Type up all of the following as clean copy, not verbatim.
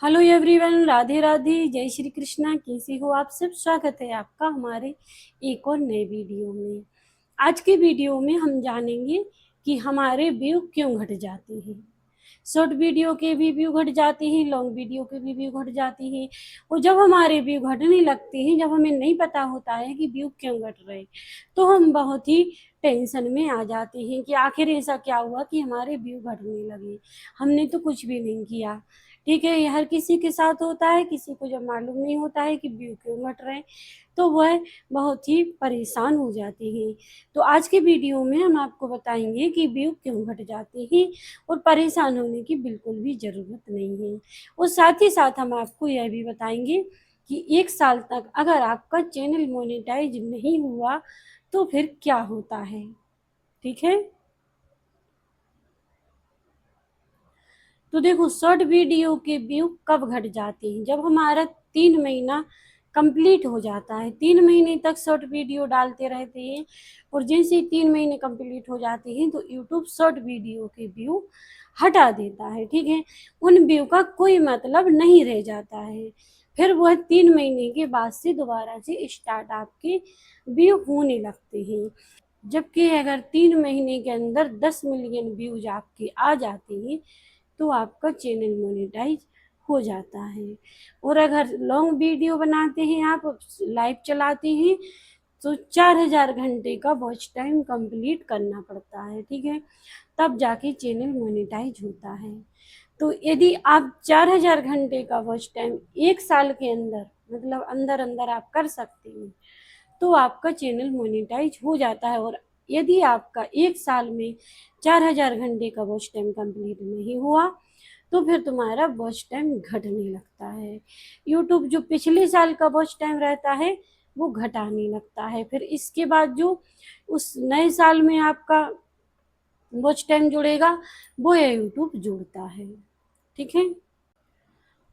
Hello everyone, Radhe Radhe, जय श्री कृष्णा। कैसे हो आप सब? स्वागत है आपका हमारे एक और नए वीडियो में। आज के वीडियो में हम जानेंगे कि हमारे व्यू क्यों घट जाते हैं। शॉर्ट वीडियो के भी व्यू घट जाते हैं, लॉन्ग वीडियो के भी व्यू घट जाते हैं। और जब हमारे व्यू घटने लगते हैं, जब हमें नहीं पता होता है कि व्यू क्यों घट रहे, तो हम बहुत ही टेंशन में आ जाते हैं कि आखिर ऐसा क्या हुआ कि हमारे व्यू घटने लगे। हमने तो कुछ भी नहीं किया। ठीक है, ये हर किसी के साथ होता है। किसी को जब मालूम नहीं होता है कि व्यू क्यों घट रहे हैं, तो वह बहुत ही परेशान हो जाते हैं। तो आज के वीडियो में हम आपको बताएंगे कि व्यू क्यों घट जाते हैं और परेशान होने की बिल्कुल भी ज़रूरत नहीं है। और साथ ही साथ हम आपको यह भी बताएंगे कि 1 साल तक अगर आपका चैनल मोनेटाइज नहीं हुआ तो फिर क्या होता है। ठीक है, तो देखो, शॉर्ट वीडियो के व्यू कब घट जाते हैं? जब हमारा 3 महीना कंप्लीट हो जाता है। 3 महीने तक शॉर्ट वीडियो डालते रहते हैं और जैसे ही 3 महीने कंप्लीट हो जाते हैं तो यूट्यूब शॉर्ट वीडियो के व्यू हटा देता है। ठीक है, उन व्यू का कोई मतलब नहीं रह जाता है। फिर वह 3 महीने के बाद से दोबारा से स्टार्ट आपके व्यू होने लगते हैं। जबकि अगर 3 महीने के अंदर 10 मिलियन व्यूज आपके आ जाते हैं तो आपका चैनल मोनेटाइज हो जाता है। और अगर लॉन्ग वीडियो बनाते हैं, आप लाइव चलाते हैं, तो 4,000 घंटे का वॉच टाइम कंप्लीट करना पड़ता है। ठीक है, तब जाके चैनल मोनेटाइज होता है। तो यदि आप 4,000 घंटे का वॉच टाइम 1 साल के अंदर, मतलब अंदर अंदर आप कर सकते हैं, तो आपका चैनल मोनेटाइज हो जाता है। और यदि आपका 1 साल में 4,000 घंटे का वॉच टाइम कंप्लीट नहीं हुआ तो फिर तुम्हारा वॉच टाइम घटने लगता है। यूट्यूब जो पिछले साल का वॉच टाइम रहता है वो घटाने लगता है। फिर इसके बाद जो उस नए साल में आपका वॉच टाइम जुड़ेगा वो ये यूट्यूब जोड़ता है। ठीक है,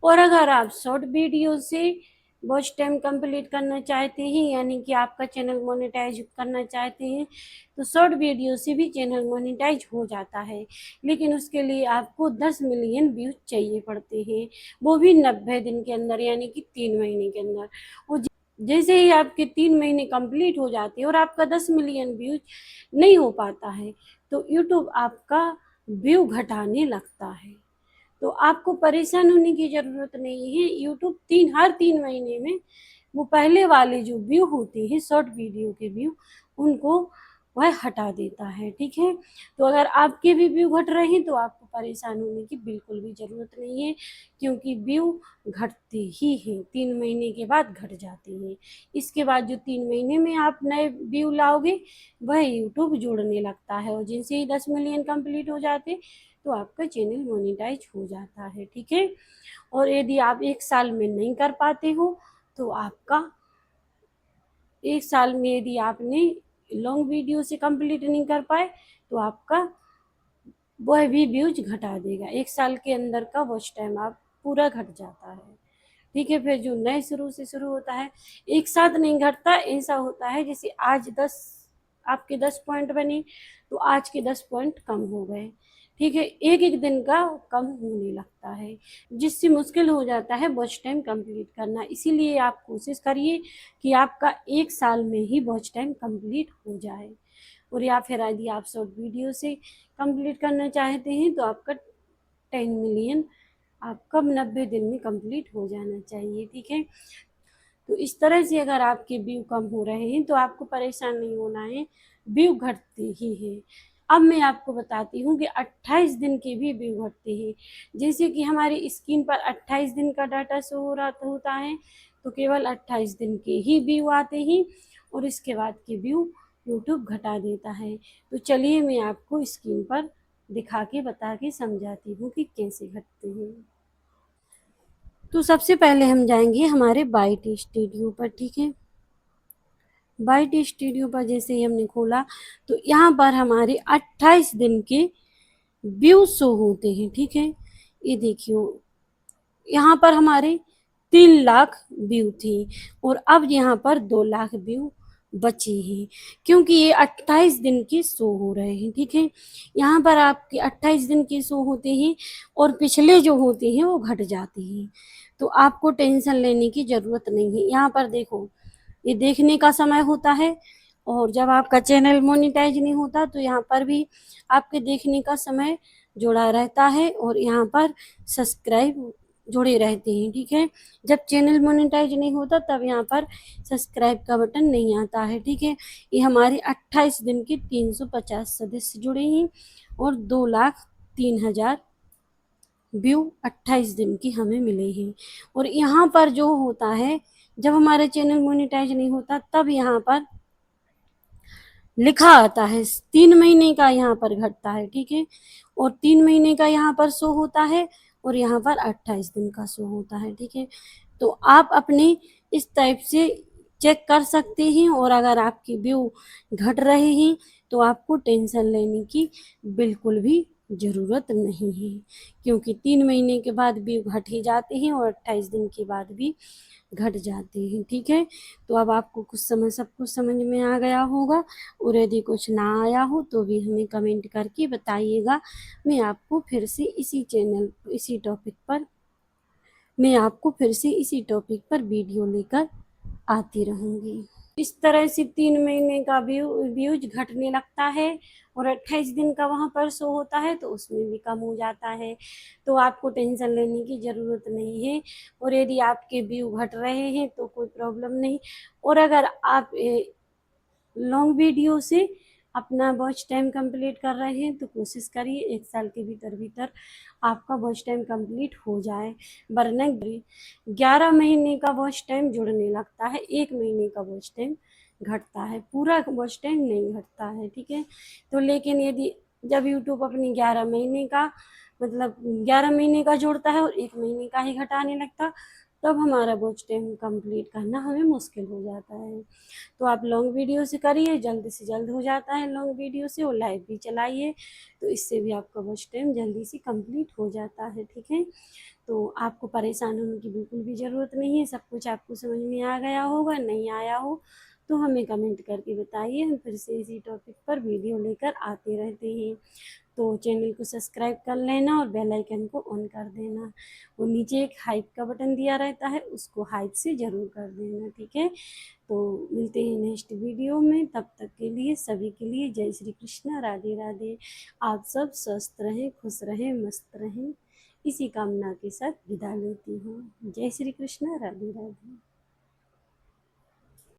और अगर आप शॉर्ट वीडियो से वॉच टाइम कंप्लीट करना चाहते हैं, यानी कि आपका चैनल मोनेटाइज करना चाहते हैं, तो शॉर्ट वीडियो से भी चैनल मोनेटाइज हो जाता है। लेकिन उसके लिए आपको 10 मिलियन व्यूज चाहिए पड़ते हैं, वो भी 90 दिन के अंदर, यानी कि 3 महीने के अंदर। और जैसे ही आपके 3 महीने कंप्लीट हो जाते हैं और आपका 10 मिलियन व्यूज नहीं हो पाता है, तो यूट्यूब आपका व्यू घटाने लगता है। तो आपको परेशान होने की ज़रूरत नहीं है। यूट्यूब हर 3 महीने में वो पहले वाले जो व्यू होते हैं शॉर्ट वीडियो के व्यू, उनको वह हटा देता है। ठीक है, तो अगर आपके भी व्यू घट रहे हैं तो आपको परेशान होने की बिल्कुल भी ज़रूरत नहीं है, क्योंकि व्यू घटते ही हैं, 3 महीने के बाद घट जाते हैं। इसके बाद जो 3 महीने में आप नए व्यू लाओगे वह यूट्यूब जोड़ने लगता है, और जैसे ही 10 मिलियन कंप्लीट हो जाते तो आपका चैनल मोनेटाइज हो जाता है। ठीक है, और यदि आप 1 साल में नहीं कर पाते हो तो आपका 1 साल में यदि आपने लॉन्ग वीडियो से कंप्लीट नहीं कर पाए तो आपका वह भी व्यूज घटा देगा। 1 साल के अंदर का वॉच टाइम आप पूरा घट जाता है। ठीक है, फिर जो नए शुरू से शुरू होता है एक साथ नहीं घटता। ऐसा होता है जैसे आज 10 आपके 10 पॉइंट बने तो आज के 10 पॉइंट कम हो गए। ठीक है, एक एक दिन का कम होने लगता है, जिससे मुश्किल हो जाता है वॉच टाइम कंप्लीट करना। इसीलिए आप कोशिश करिए कि आपका 1 साल में ही वॉच टाइम कंप्लीट हो जाए। और या फिर यदि आप शॉर्ट वीडियो से कंप्लीट करना चाहते हैं तो आपका 10 मिलियन आपका 90 दिन में कंप्लीट हो जाना चाहिए। ठीक है, तो इस तरह से अगर आपके व्यू कम हो रहे हैं तो आपको परेशान नहीं होना है, व्यू घटते ही हैं। अब मैं आपको बताती हूँ कि 28 दिन के भी व्यू घटते हैं। जैसे कि हमारी स्क्रीन पर 28 दिन का डाटा शो हो रहा होता है, तो केवल 28 दिन के ही व्यू आते हैं और इसके बाद के व्यू यूट्यूब घटा देता है। तो चलिए मैं आपको स्क्रीन पर दिखा के बता के समझाती हूँ कि कैसे घटते हैं। तो सबसे पहले हम जाएंगे हमारे बाइट स्टूडियो पर। ठीक है, बाइट स्टूडियो पर जैसे ही हमने खोला तो यहाँ पर हमारे 28 दिन के व्यू शो होते हैं। ठीक है, ये देखियो, यहाँ पर हमारे 3 लाख व्यू थे और अब यहाँ पर 2 लाख व्यू बचे हैं, क्योंकि ये 28 दिन के शो हो रहे हैं। ठीक है, यहाँ पर आपके 28 दिन के शो होते हैं और पिछले जो होते हैं वो घट जाते हैं, तो आपको टेंशन लेने की ज़रूरत नहीं है। यहाँ पर देखो, ये देखने का समय होता है, और जब आपका चैनल मोनेटाइज नहीं होता तो यहाँ पर भी आपके देखने का समय जुड़ा रहता है, और यहाँ पर सब्सक्राइब जुड़े रहते हैं। ठीक है, जब चैनल मोनेटाइज नहीं होता तब यहाँ पर सब्सक्राइब का बटन नहीं आता है। ठीक है, ये हमारे 28 दिन के 350 सदस्य जुड़े हैं और 2,03,000 व्यू 28 दिन की हमें मिले हैं। और यहाँ पर जो होता है, जब हमारा चैनल मोनेटाइज नहीं होता तब यहाँ पर लिखा आता है 3 महीने का यहाँ पर घटता है। ठीक है, और 3 महीने का यहाँ पर शो होता है, और यहाँ पर 28 दिन का शो होता है। ठीक है, तो आप अपने इस टाइप से चेक कर सकते हैं, और अगर आपकी व्यू घट रहे हैं तो आपको टेंशन लेने की बिल्कुल भी ज़रूरत नहीं है, क्योंकि 3 महीने के बाद व्यू घट ही जाते हैं और 28 दिन के बाद भी घट जाते हैं। ठीक है, तो अब आपको सब कुछ समझ में आ गया होगा, और यदि कुछ ना आया हो तो भी हमें कमेंट करके बताइएगा। मैं आपको फिर से इसी टॉपिक पर वीडियो लेकर आती रहूँगी। इस तरह से 3 महीने का व्यूज घटने लगता है, और 28 दिन का वहाँ पर शो होता है तो उसमें भी कम हो जाता है, तो आपको टेंशन लेने की ज़रूरत नहीं है। और यदि आपके व्यू घट रहे हैं तो कोई प्रॉब्लम नहीं। और अगर आप लॉन्ग वीडियो से अपना वॉच टाइम कंप्लीट कर रहे हैं तो कोशिश करिए 1 साल के भीतर आपका वॉच टाइम कंप्लीट हो जाए, वरना 11 महीने का वॉच टाइम जुड़ने लगता है, 1 महीने का वॉच टाइम घटता है, पूरा वॉच टाइम नहीं घटता है। ठीक है, तो लेकिन यदि जब यूट्यूब अपनी 11 महीने का जोड़ता है और 1 महीने का ही घटाने लगता, तब हमारा वॉच टाइम कंप्लीट करना हमें मुश्किल हो जाता है। तो आप लॉन्ग वीडियो से करिए, जल्द से जल्द हो जाता है लॉन्ग वीडियो से, और लाइव भी चलाइए, तो इससे भी आपका वॉच टाइम जल्दी से कंप्लीट हो जाता है। ठीक है, तो आपको परेशान होने की बिल्कुल भी ज़रूरत नहीं है, सब कुछ आपको समझ में आ गया होगा। नहीं आया हो तो हमें कमेंट करके बताइए, हम फिर से इसी टॉपिक पर वीडियो लेकर आते रहते हैं। तो चैनल को सब्सक्राइब कर लेना और बेल आइकन को ऑन कर देना, और नीचे एक हाइप का बटन दिया रहता है, उसको हाइप से ज़रूर कर देना। ठीक है, तो मिलते हैं नेक्स्ट वीडियो में, तब तक के लिए सभी के लिए जय श्री कृष्णा, राधे राधे। आप सब स्वस्थ रहें, खुश रहें, मस्त रहें, इसी कामना के साथ विदा लेती हूँ। जय श्री कृष्णा, राधे राधे।